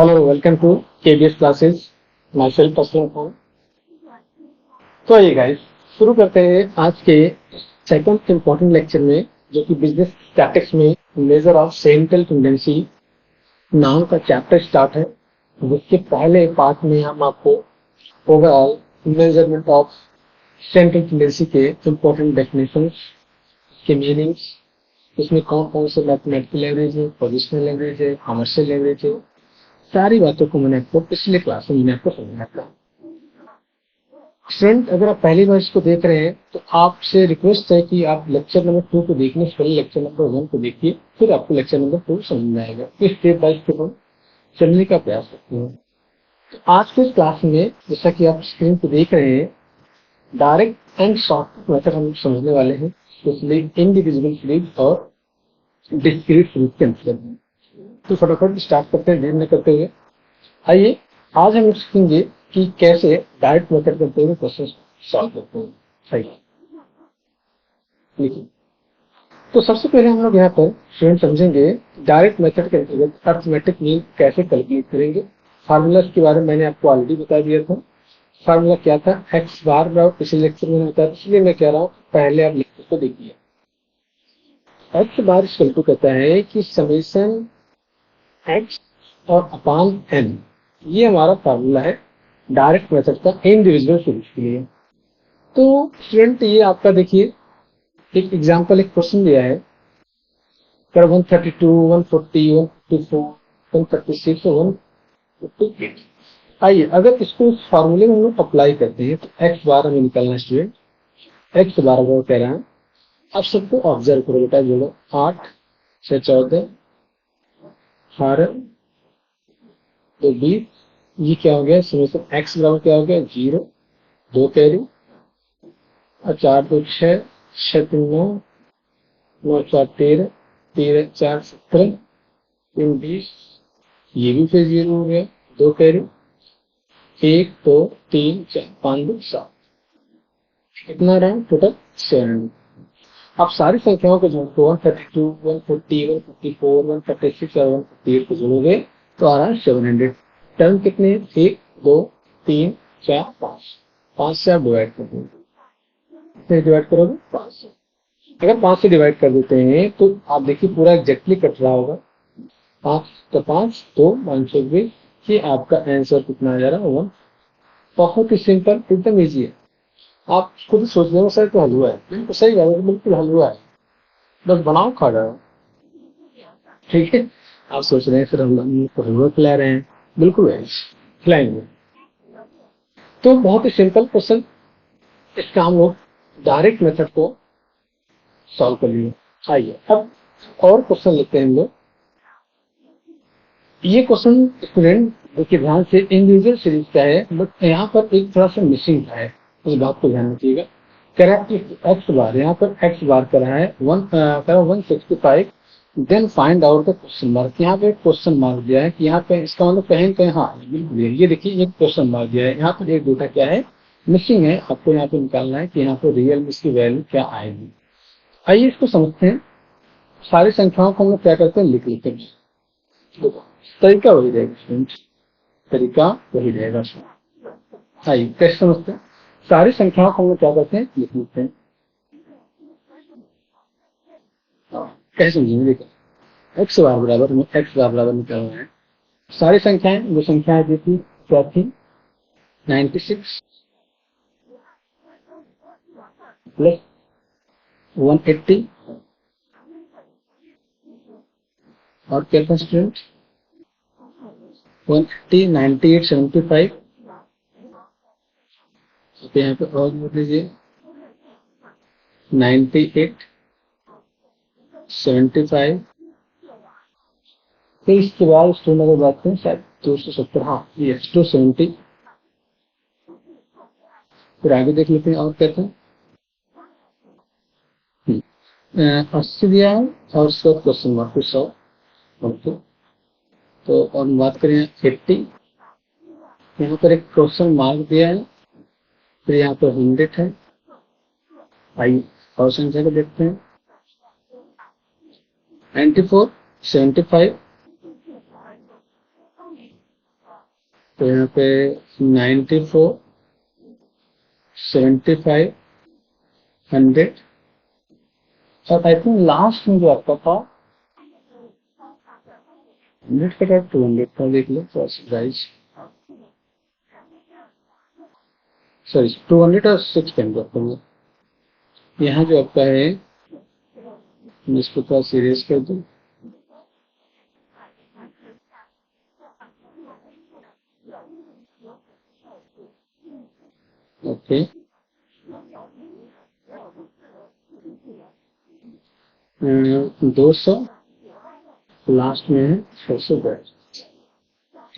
Hello welcome to KBS classes myself Aslam Khan. तो आइए guys शुरू करते हैं आज के सेकंड इम्पोर्टेंट लेक्चर में, जो कि बिजनेस स्टैटिक्स में मेजर ऑफ सेंट्रल टेंडेंसी नाम का चैप्टर स्टार्ट है। जिसके पहले पार्ट में हम आपको overall measurement of central tendency के इम्पोर्टेंट डेफिनेशंस के मीनिंग्स, इसमें कौन कौन से मैथमेटिकल लेवरेज है, पोजिशनल लेवरेज है, कमर्शियल लेवरेज है, सारी बातों को मैंने आपको पिछले क्लास में आपको समझाया था। स्टूडेंट, अगर आप पहली बार इसको देख रहे हैं तो आपसे रिक्वेस्ट है कि आप लेक्चर नंबर 2 को देखने से पहले लेक्चर नंबर 1 को देखिए, फिर आपको लेक्चर नंबर 2 समझ में आएगा। फिर स्टेप बाय स्टेप हम चलने का प्रयास करते हैं। तो आज के क्लास में जैसा कि आप स्क्रीन पे देख रहे हैं, डायरेक्ट एंड शॉर्टकट मेथड हम समझने वाले हैं, स्पेशली इंडिविजुअल सीरीज और डिस्क्रीट सीरीज के अंतर में। तो फटाफट स्टार्ट करते हैं देर न करते हुए। आइए आज हम सीखेंगे कि कैसे डायरेक्ट मेथड करते हुए क्वेश्चन सॉल्व करते हैं। सही देखिए, तो सबसे पहले हम लोग यहाँ पर स्टूडेंट समझेंगे डायरेक्ट मेथड के अंतर्गत अर्थमेटिक मीन कैसे कैलकुलेट करेंगे। फार्मूला के बारे में मैंने आपको ऑलरेडी बता दिया था। फार्मूला क्या था, एक्स बार पिछले लेक्चर में बताया, इसलिए मैं कह रहा हूँ पहले आप लेक्चर को देखिए। एक्स बार इक्वल टू कहता है कि समेशन एक्स और अपान एन, ये हमारा फार्मूला है डायरेक्ट मेथड का इंडिविजुअल सीरीज के लिए। तो स्टूडेंट ये आपका देखिए एक एग्जांपल, एक क्वेश्चन दिया है, 132, 140, 154, 136 और 158। आइए अगर इसको इस फार्मूले में हम लोग अप्लाई करते हैं तो एक्स बार हमें निकालना है स्टूडेंट। एक्स बार वो कह रहा है, आप सबको ऑब्जर्व करो बेटा, जोड़ो 8 से 14 18 तो 20, ये क्या हो गया, समेशन एक्स बराबर क्या हो गया 0, 2 कैरी और 4 2 6, 6 3 9, 9 4 13, 13 4 17, 3 20, ये भी फिर 0 हो गया, 2 कैरी 1 2 3 4 5 2 7, कितना रहा टोटल 7। आप सारी संख्याओं को जोड़ो 132, 140, 154, 136 और 158 को जोड़ोगे तो आ रहा है 700। टर्म कितने, 1 2 3 4 5, 5 से आप डिवाइड कर दोगे, कितने डिवाइड करोगे 5 से। अगर 5 से डिवाइड कर देते हैं तो आप देखिए पूरा एग्जैक्टली कट रहा होगा, 5 तो 5 2 520, ये आपका आंसर कितना आ जा रहा है 1। बहुत ही सिंपल, एकदम इजी है। आप खुद सोचने में सर तो हलवा है, बिल्कुल सही बात है, बिल्कुल हलवा है, बस बनाओ खा जाओ। ठीक है, आप सोच रहे हैं फिर हम लोग हलवा खिला रहे हैं, बिल्कुल है, खिलाएंगे। तो बहुत ही सिंपल क्वेश्चन, इसका हम लोग डायरेक्ट मेथड को सॉल्व कर लिए। आइए अब और क्वेश्चन लेते हैं हम लोग। ये क्वेश्चन स्टूडेंट देखिए ध्यान से, इंडिविजुअल सीरीज का है, बट यहाँ पर एक थोड़ा सा मिसिंग है, उस बात को ध्यान रखिएगा। कह रहा है कि एक्स बार, यहाँ पर एक्स बार कर रहा है 165, then find out the question mark. यहाँ पे एक क्वेश्चन मार्क दिया है कि यहाँ पे इसका मतलब कहीं कहीं, हाँ बिल्कुल ये देखिए एक क्वेश्चन मार्क दिया है, यहाँ पर एक डेटा क्या है मिसिंग है, आपको यहाँ पे निकालना है कि यहाँ पे रियल में इसकी वैल्यू क्या आएगी। आइए इसको समझते हैं। सारी संख्याओं को हम लोग क्या करते हैं, लिख लेते हैं। देखो तरीका वही रहेगा स्टूडेंट, तरीका वही रहेगा। आइए कैसे समझते हैं, सारी संख्याओं को हम लोग क्या करते हैं, लिख लेते हैं। कैसे समझेंगे, देखो एक्स बार बराबर में एक्स बार बराबर निकालना है। सारी संख्याएं, जो संख्याएं दी थी क्या थी, 96 प्लस 180 और क्या था स्टूडेंट 180, 98, 75। तो यहाँ पे और जोड़ लीजिए 98, 75। फिर इसके बाद स्टूडेंट अगर बात करें शायद 270, हाँ ये 270। फिर आगे देख लेते हैं और कहते हैं 80 दिया है और उसका क्वेश्चन मार्क 100। ओके, तो और बात करें 80, यहाँ पर एक क्वेश्चन मार्क दिया है, फिर यहाँ पर 100 है। आइए और संख्या को देखते हैं 94, 75, तो यहाँ पे 94, 75, 100 और आई थिंक लास्ट में जो आपका था 100 का 200 का, देख लो प्राइस, सॉरी 200 और 610 यहाँ जो आपका है, मैं इसको थोड़ा सीरियस कर दूं। ओके, 200 लास्ट में है 610।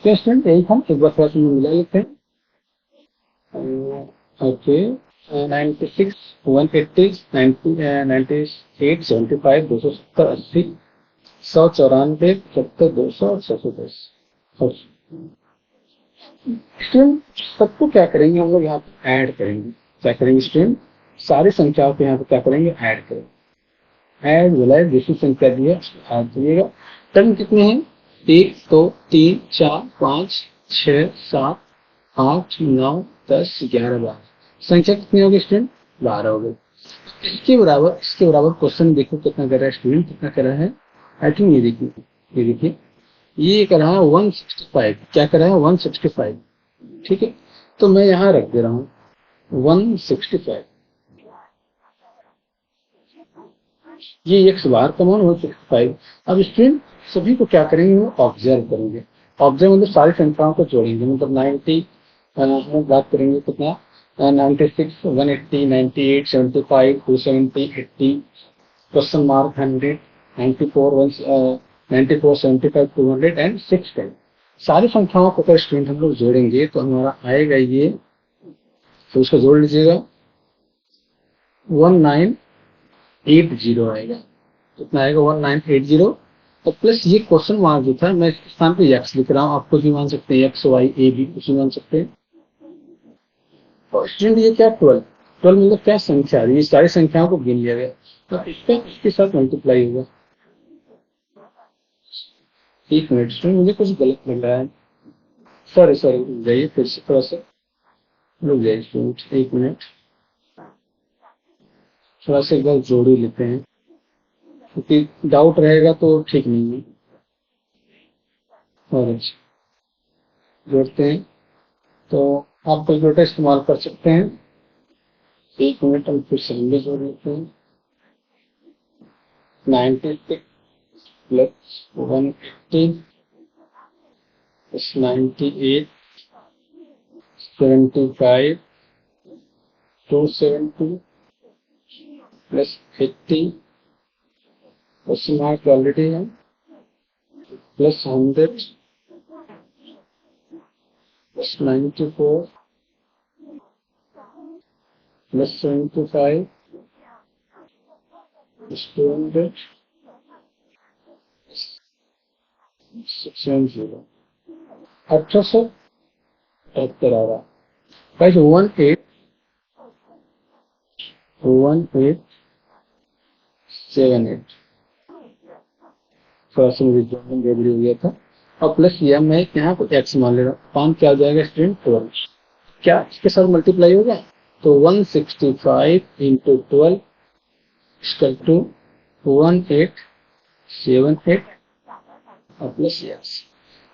क्या स्टूडेंट, यही था, एक बार थोड़ा सा मिला लेते हैं। ओके, 96, 180, 90, 98, 75, 270, 80, 194, 70, 200 और 610। स्टूडेंट सबको क्या करेंगे हम लोग यहाँ पे ऐड करेंगे। क्या करेंगे स्टूडेंट, सारी संख्याओं को यहाँ पे क्या करेंगे, ऐड करेंगे। ऐड बोला है, दूसरी संख्या दी है उसको ऐड करिएगा। टर्म कितने हैं, 1, 2, 3, 4, 5, 6, 7, 8, 9, 10, 11, 12 संख्या कितनी होगी स्टूडेंट, 12 हो गई। इसके बराबर क्वेश्चन देखो कितना कर रहा है स्टूडेंट, कितना कर रहा है। आई थिंक ये देखिए ये कर रहा है 165। क्या कर रहा है, 165। ठीक है, तो मैं यहाँ रख दे रहा हूँ 165। ये एक्स बार का मान 165। अब स्टूडेंट सभी को क्या करेंगे, वो ऑब्जर्व करेंगे। ऑब्जर्व मतलब सारी संख्याओं को जोड़ेंगे, मतलब 90 हम बात करेंगे कितना, 96, 180, 98, 75, 270, 80, क्वेश्चन मार्क 100, 94, 94, 75, 200 एंड 610। सारी संख्याओं को अगर स्टूडेंट हम लोग जोड़ेंगे तो हमारा आएगा ये, तो उसको जोड़ लीजिएगा 1980 आएगा। कितना आएगा, 1980। तो प्लस ये क्वेश्चन मार्क जो था, मैं इसके स्थान पे एक्स लिख रहा हूँ, आप कुछ भी मान सकते हैं, एक्स वाई ए बी कुछ भी मान सकते हैं। और स्टूडेंट ये क्या, 12 मतलब क्या संख्या, ये सारी संख्याओं को गिन लिया गया, तो इसका इसके साथ मल्टीप्लाई होगा। एक मिनट स्टूडेंट, मुझे कुछ गलत लग रहा है, सॉरी रुक जाइए, फिर से थोड़ा सा रुक जाइए स्टूडेंट, एक मिनट, थोड़ा सा एक बार जोड़ ही लेते हैं, क्योंकि डाउट रहेगा तो ठीक नहीं है। और अच्छा, जोड़ते हैं तो आप कैलकुलेटर इस्तेमाल कर सकते हैं। एक मिनट, हम फिर से नंबर जोड़ लेते हैं। 96 plus 180 plus 98, 75, 270 plus 80, question mark already है, प्लस 100 प्लस 94 प्लस 75 प्लस 200 610, 1878 आ रहा है। 1878 थोड़ा सा मुझे जॉइनिंग गड़बड़ी हो गया था। और प्लस ये मैं यहाँ को एक्स मान ले रहा हूँ, 5 क्या आ जाएगा स्टूडेंट, 12। क्या इसके साथ मल्टीप्लाई होगा, तो 165 इंटू 12 इक्वल टू 1878 और प्लस एक्स।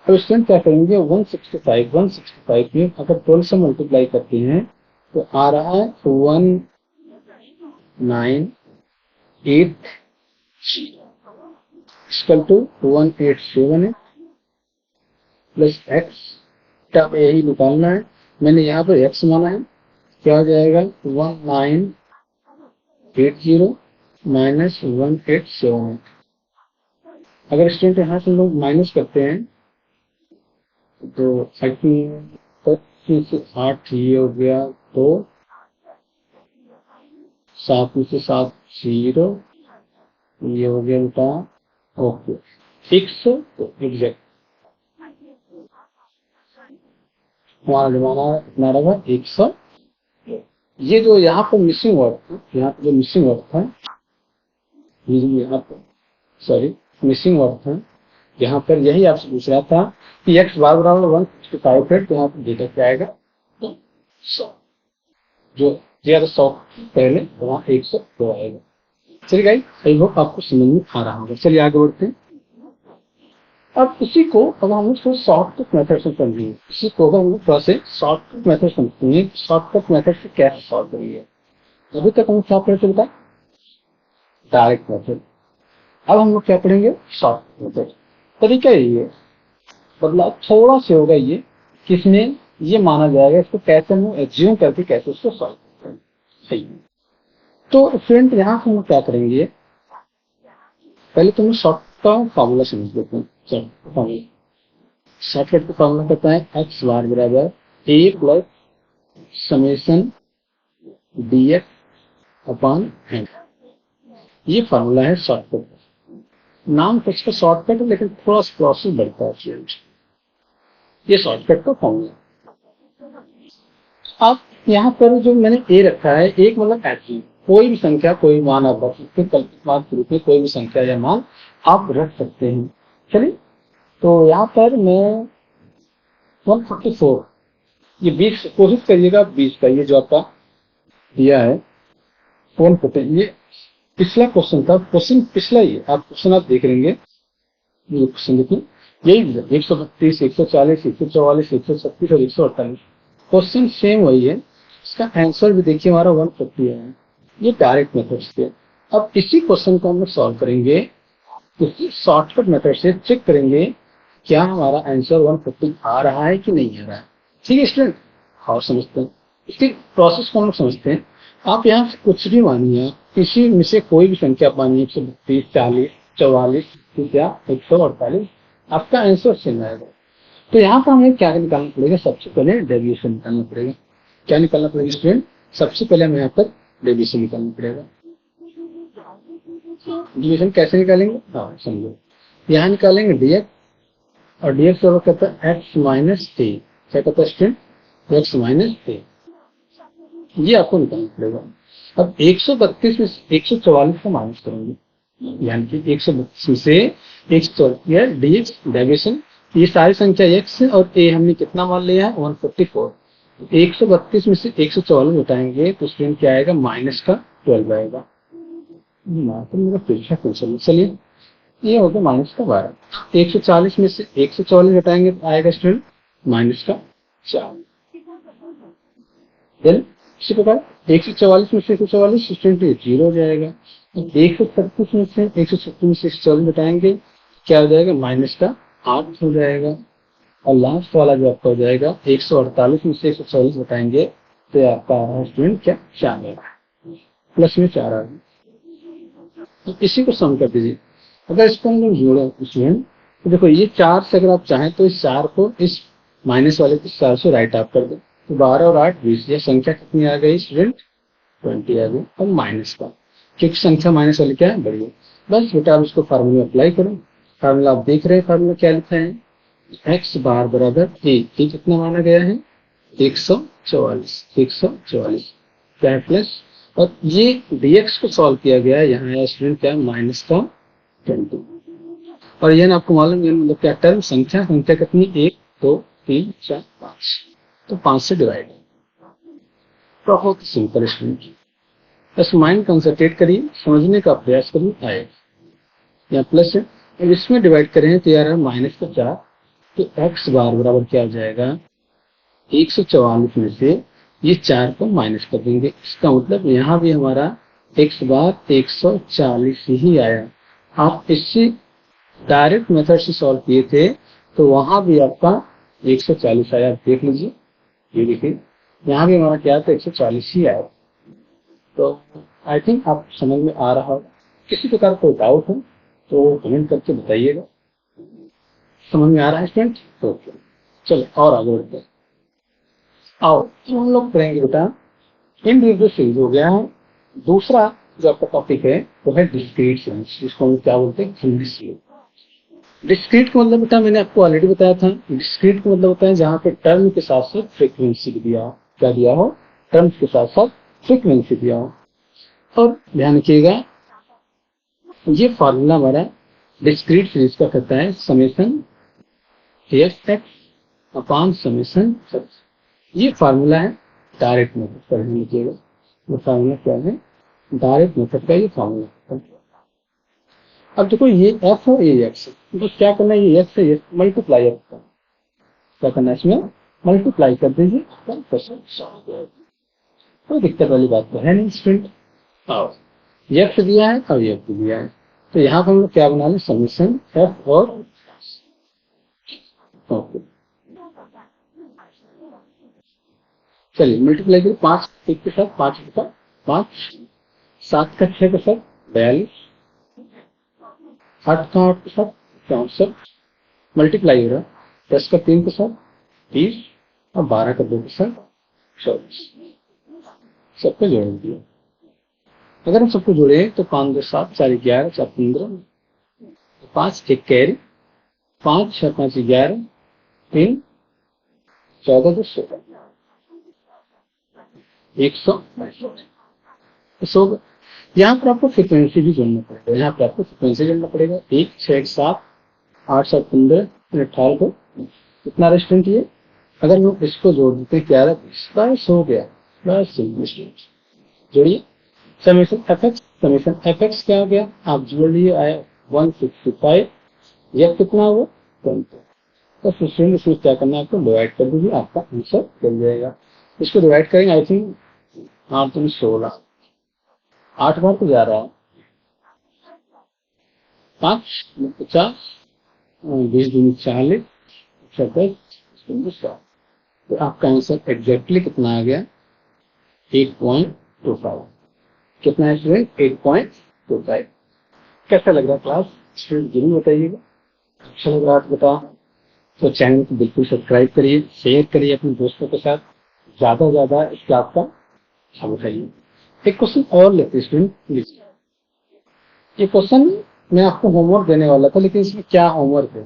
अब स्टूडेंट क्या करेंगे, 165 में अगर 12 से मल्टीप्लाई करते हैं तो आ रहा है 1980 इक्वल टू 1878 प्लस एक्स। क्या यही निकालना है, मैंने यहाँ पर एक्स माना है, क्या हो जाएगा 1980 माइनस 1878। अगर स्टूडेंट यहाँ से लोग माइनस करते हैं तो 25 से 8 ये हो गया, तो 7 में से 7 0 ये हो गया बेटा, ओके 100। तो एग्जैक्ट हमारा जमाना कितना रहा, 100। ये जो यहाँ पर मिसिंग वर्ड था, यहाँ पर जो मिसिंग वर्ड था, ये जो यहाँ पर सॉरी मिसिंग वर्ड था, यहाँ पर यही आपसे पूछ रहा था कि एक्स बार बराबर 165 है, तो यहाँ पर डेटा क्या आएगा, 100। जो दिया था 100 पहले, तो वहाँ 102 आएगा। चलिए गाइस, आई होप आपको समझ में आ रहा होगा। चलिए आगे बढ़ते हैं। अब इसी को अगर हम लोग शॉर्टकट मेथड से समझेंगे, इसी को अगर हम लोग थोड़ा से शॉर्टकट मेथड समझेंगे, शॉर्टकट मेथड से कैसे सॉल्व करेंगे। अभी तक हम क्या पढ़े थे बेटा, डायरेक्ट मेथड। अब हम लोग क्या पढ़ेंगे, शॉर्टकट मेथड। तरीका यही है, बदलाव थोड़ा से होगा ये, किसमें ये माना जाएगा, इसको कैसे हम एज्यूम करके कैसे उसको सॉल्व करें। सही। तो फ्रेंड यहाँ से हम लोग क्या करेंगे, पहले तुम शॉर्ट का फॉर्मूला समझ लेते हैं। शॉर्टकट का फॉर्मूला कहता है एक्स बार बराबर A plus summation D X upon N. ये फॉर्मूला है शॉर्टकट। नाम तो इसका शॉर्टकट है, लेकिन थोड़ा सा प्रोसेस बढ़ता है फ्रेंड। ये शॉर्टकट का फॉर्मूला। अब यहाँ पर जो मैंने ए रखा है, एक मतलब ऐसी कोई भी संख्या, कोई मान आप रख सकते हैं, कल्पित मान के रूप में कोई भी संख्या या मान आप रख सकते हैं। चलिए, तो यहाँ पर मैं 154, ये 20 कोशिश करिएगा, 20 का ये जो आपका दिया है 150, ये पिछला क्वेश्चन था, क्वेश्चन पिछला ही है। आप क्वेश्चन आप देख लेंगे, ये क्वेश्चन देखिए, यही 132, 140, 144, 136 और 148 क्वेश्चन सेम वही है। इसका आंसर भी देखिए हमारा 150 है। ये डायरेक्ट मेथड से। अब इसी क्वेश्चन को हम लोग सॉल्व करेंगे, इसी शॉर्टकट मेथड से चेक करेंगे क्या हमारा आंसर 150 आ रहा है कि नहीं आ रहा है। ठीक है स्टूडेंट, और समझते हैं इसकी प्रोसेस को हम लोग समझते हैं। आप यहाँ से कुछ भी मानिए, किसी में से कोई भी संख्या मानिए, 132, 40, 44 या 148, आपका आंसर सेम आएगा। तो यहाँ पर हमें क्या निकालना पड़ेगा, सबसे पहले डेविएशन निकालना पड़ेगा। क्या निकालना पड़ेगा स्टूडेंट, सबसे पहले हमें यहाँ पर डेविएशन निकालना पड़ेगा। डेविएशन कैसे निकालेंगे, हाँ समझो, यहाँ निकालेंगे dx, और dx बराबर कहता है x माइनस ए। क्या कहता है स्टूडेंट, x माइनस ए। ये आपको निकालना पड़ेगा। अब 132 में 144 को माइनस करेंगे, यानी कि 132 में से 144 dx डेविएशन, ये सारी संख्या x और a हमने कितना मान लिया है 144। 132 में से 144 घटाएंगे तो स्टूडेंट क्या आएगा, माइनस का 12 आएगा। तो मेरा फिर चलिए, ये हो गया माइनस का 12। 140 में से 144 घटाएंगे तो आएगा स्टूडेंट माइनस का 4। देन इसी प्रकार 144 में से 144 स्टूडेंट ये 0 हो जाएगा। 136 में से 136 में से 144 घटाएंगे क्या हो जाएगा, माइनस का 8 हो जाएगा। और लास्ट वाला जो आपका हो जाएगा 148 में से 144 घटाएंगे तो आपका आ रहा है स्टूडेंट क्या, 4 है, प्लस में 4 आ रहा है। तो इसी को सम कर दीजिए। अगर इसको हम लोग जोड़े स्टूडेंट, तो देखो ये 4 से अगर आप चाहें तो इस 4 को इस माइनस वाले के 4 से राइट आप कर दो, तो 12 और 8 20, ये संख्या कितनी आ गई स्टूडेंट, 20 आ गई। और माइनस का, क्योंकि संख्या माइनस वाली क्या है, बड़ी है। बस बेटा आप इसको फार्मूला अप्लाई करो। फार्मूला आप देख रहे हैं, फार्मूला क्या लिखा है, एक्स बार बराबर ए कितना माना गया है 144 क्या है प्लस, और ये dx को सॉल्व किया गया है, यहाँ है स्टूडेंट क्या, माइनस का 20। और यह आपको मालूम है मतलब क्या, टर्म संख्या कितनी, 1 2 3 4 5, तो 5 से डिवाइड है। बहुत सिंपल स्टूडेंट, बस माइंड कंसंट्रेट करिए, समझने का प्रयास करिए, आएगा। यहाँ प्लस है, और इसमें डिवाइड करें तो यार माइनस का 4, तो x बार बराबर क्या हो जाएगा, 144 में से ये 4 को माइनस कर देंगे। इसका मतलब यहाँ भी हमारा x बार 140 ही आया। आप इससे डायरेक्ट मेथड से सॉल्व किए थे तो वहां भी आपका 140 आया। आप देख लीजिए, ये देखिए यहाँ भी हमारा क्या था, 140 ही आया। तो आई थिंक आप समझ में आ रहा होगा। किसी प्रकार कोई डाउट हो तो कमेंट करके बताइएगा। समझ में आ रहा है स्टूडेंट, तो चलो और आगे बढ़ते हैं। आओ तो हम लोग करेंगे बेटा, इनडिविजुअल सीरीज हो गया है। दूसरा जो आपका टॉपिक है वो है डिस्क्रीट सीरीज, जिसको हम क्या बोलते हैं, खंडित सीरीज। डिस्क्रीट का मतलब बेटा मैंने आपको ऑलरेडी बताया था, डिस्क्रीट का मतलब होता है जहाँ पे टर्म के साथ साथ फ्रीक्वेंसी दिया हो, क्या दिया हो, टर्म के साथ साथ फ्रीक्वेंसी दिया हो। और ध्यान रखिएगा ये फॉर्मूला हमारा डिस्क्रीट सीरीज का कहता है summation F x upon summation x. ये फार्मूला है डायरेक्ट मेथड का, लीजिएगा ये फार्मूला क्या है, डायरेक्ट मेथड का ये फार्मूला है। अब देखो ये एफ और ये एक्स, तो क्या करना है, ये एक्स से ये मल्टीप्लाई क्या करना है, इसमें मल्टीप्लाई कर दीजिए, कोई दिक्कत वाली बात तो है नहीं स्टूडेंट। और एक्स दिया है और एक्स दिया है, तो यहाँ पर हम लोग क्या बना लें, समीशन एफ और ओके। चलिए मल्टीप्लाई करिए, 5 एक के साथ 5 के साथ 5, 7 का 6 के साथ 42, 8 का 8 के साथ 64, मल्टीप्लाई हो रहा है 10 का 3 के साथ 30 और 12 का 2 के साथ 24। सबको जोड़ दिया, अगर हम सबको जोड़े तो 5 2 7 4 11 4 15, 5 एक कैरी, 5 6 5 11, 3 14 2 16, 100। यहाँ पर आपको फ्रिक्वेंसी भी जोड़ना पड़ेगा, यहाँ पर आपको फ्रिक्वेंसी जोड़ना पड़ेगा, 1 6 1 7 8 7 15 18 को कितना रेस्टोरेंट ये, अगर हम इसको जोड़ देते हैं 11 बस हो गया, बस जोड़िए समेशन एफ एक्स क्या हो गया, आप जोड़ लिए आया 165, यह कितना हुआ 20। तो फिफ्टीन इसमें क्या करना है, आपको डिवाइड कर दीजिए, आपका आंसर बन जाएगा। इसको डिवाइड करेंगे आई थिंक 8 दूनी 16, 8 बार तो जा रहा है, 5 50, 20 दूनी 40, 27, तो आपका आंसर एग्जैक्टली कितना आ गया, 8.25। कितना है स्टूडेंट, 8.25। कैसा लग रहा है क्लास, स्टूडेंट जरूर बताइएगा। अच्छा लग रहा है तो बता, तो चैनल को बिल्कुल सब्सक्राइब करिए, शेयर करिए अपने दोस्तों के साथ, ज्यादा से ज्यादा इस क्लास का हिस्सा उठाइए। एक क्वेश्चन और लेते स्टूडेंट प्लीज, ये क्वेश्चन मैं आपको होमवर्क देने वाला था, लेकिन इसमें क्या होमवर्क है,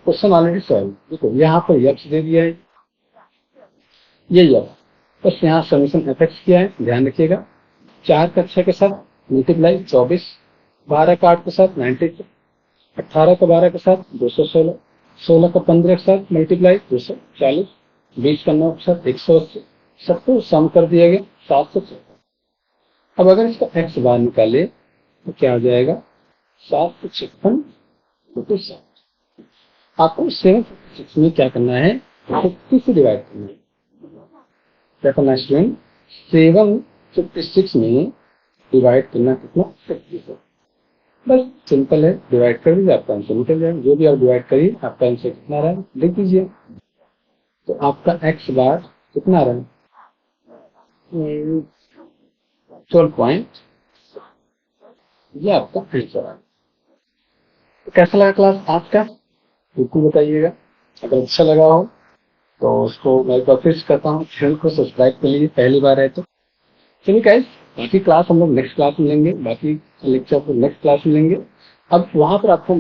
क्वेश्चन ऑलरेडी सॉल्व। देखो यहाँ पर यक्स दे दिया है, ये यक्स, बस यहाँ समीशन एफ एक्स किया है, ध्यान रखिएगा। 4 का 6 के साथ मल्टीप्लाई 24, 12 का 8 के साथ 96, 18 का 12 के साथ 216, 16 का 15 के साथ मल्टीप्लाई 240, 20 का 9 के साथ 180, सबको सम कर दिया गया 700। अब अगर इसका एक्स बार निकाले तो क्या हो जाएगा, 756। आपको 756 में क्या करना है, 50 से डिवाइड करना है। क्या करना है स्टूडेंट, 756 में डिवाइड करना कितना, 50 से। बस सिंपल है, डिवाइड कर दीजिए, आपका आंसर निकल जाएगा। जो भी आप डिवाइड करिए आपका आंसर कितना रहा है लिख दीजिए। तो आपका एक्स बार कितना रहा, 12 ये आपका आंसर है। तो कैसा लगा क्लास आज का, बिल्कुल बताइएगा। अगर अच्छा लगा हो तो उसको मैं कोशिश करता हूँ चैनल को सब्सक्राइब कर लीजिए, पहली बार है तो। चलिए गाइस, बाकी क्लास हम लोग नेक्स्ट क्लास में लेंगे, बाकी लेक्चर को नेक्स्ट क्लास में लेंगे। अब वहां पर आपको